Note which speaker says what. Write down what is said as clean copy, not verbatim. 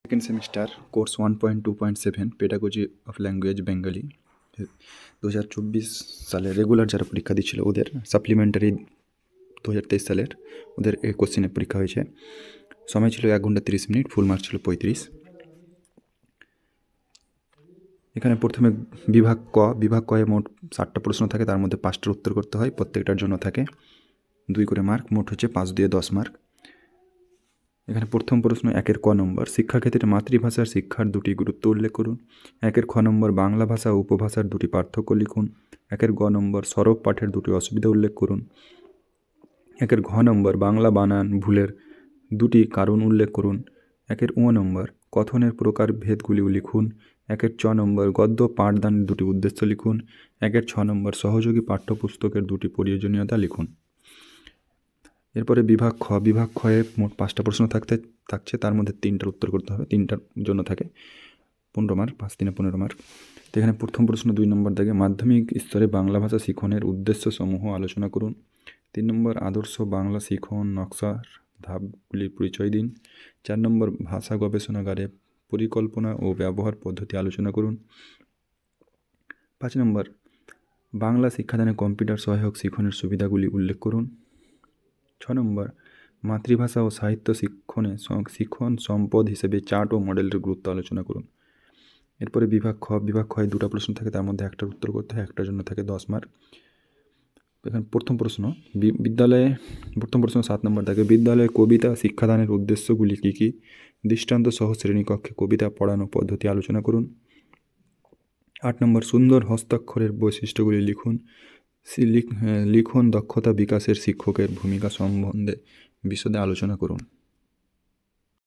Speaker 1: Second semester course 1.2.7 pedagogy of language Bengali 2024 সালে regular যারা পরীক্ষা দিচ্ছিল ওদের সাপ্লিমেন্টারি 2023 সালের ওদের এই কোশ্চেনের পরীক্ষা হয়েছে। সময় ছিল 1 ঘন্টা 30 মিনিট, ফুল মার্ক ছিল 35। এখানে প্রথমে বিভাগ কয়ে মোট 60টা প্রশ্ন থাকে, তার মধ্যে 5টার উত্তর করতে হয়, প্রত্যেকটার জন্য থাকে 2 করে মার্ক, মোট হচ্ছে 5 দিয়ে 10 মার্ক। এখানে প্রথম প্রশ্ন 1-এর ক নম্বর, শিক্ষাক্ষেত্রে মাতৃভাষার শিক্ষার 2টি গুরুত্ব উল্লেখ করুন। 1-এর খ নম্বর, বাংলা ভাষা ও উপভাষার 2টি পার্থক্য লিখুন। 1-এর গ নম্বর, সরব পাঠের 2টি অসুবিধা উল্লেখ করুন। 1-এর ঘ নম্বর, বাংলা বানান ভুলের 2টি কারণ উল্লেখ করুন। 1-এর ও নম্বর, কথনের প্রকার ভেদগুলি লিখুন। 1-এর চ নম্বর, গদ্য পাঠদানের 2টি উদ্দেশ্য লিখুন। 1-এর ছ নম্বর, সহযোগী পাঠ্যপুস্তকের 2টি প্রয়োজনীয়তা লিখুন। এরপরে বিভাগ খয়ে মোট 5টা প্রশ্ন থাকছে, তার মধ্যে 3টার উত্তর করতে হবে, 3টার জন্য থাকে 15 মার্ক, 5 3 15 মার্ক। তো এখানে প্রথম প্রশ্ন 2 নম্বর দাগে, মাধ্যমিক স্তরে বাংলা ভাষা শিখনের উদ্দেশ্য সমূহ আলোচনা করুন। 3 নম্বর, আদর্শ বাংলা শিখন নকশার ধাপগুলির পরিচয় দিন। 4 নম্বর, ভাষা গবেষণাগারে পরিকল্পনা ও ব্যবহার পদ্ধতি আলোচনা করুন। 5 নম্বর, বাংলা শিক্ষাদানে কম্পিউটার সহায়ক শিখনের সুবিধাগুলি উল্লেখ করুন। 6 নম্বর, মাতৃভাষা ও সাহিত্য শিক্ষণ সম্পদ হিসেবে চার্ট ও মডেলের গুরুত্ব আলোচনা করুন। এরপরে বিভাগ খয়ে 2টা প্রশ্ন থাকে, তার মধ্যে 1টার উত্তর করতে হয়, 1টার জন্য থাকে 10 মার্ক। এখানে প্রথম প্রশ্ন 7 নম্বর থাকে, বিদ্যালয়ে কবিতা শিক্ষাদানের উদ্দেশ্যগুলি কী কী? দৃষ্টান্ত সহ শ্রেণীকক্ষে কবিতা পড়ানো পদ্ধতি আলোচনা করুন। 8 নম্বর, সুন্দর হস্তাক্ষরের বৈশিষ্ট্যগুলি লিখুন। লিখন দক্ষতা বিকাশের শিক্ষকের ভূমিকা সম্বন্ধে বিশদে আলোচনা করুন।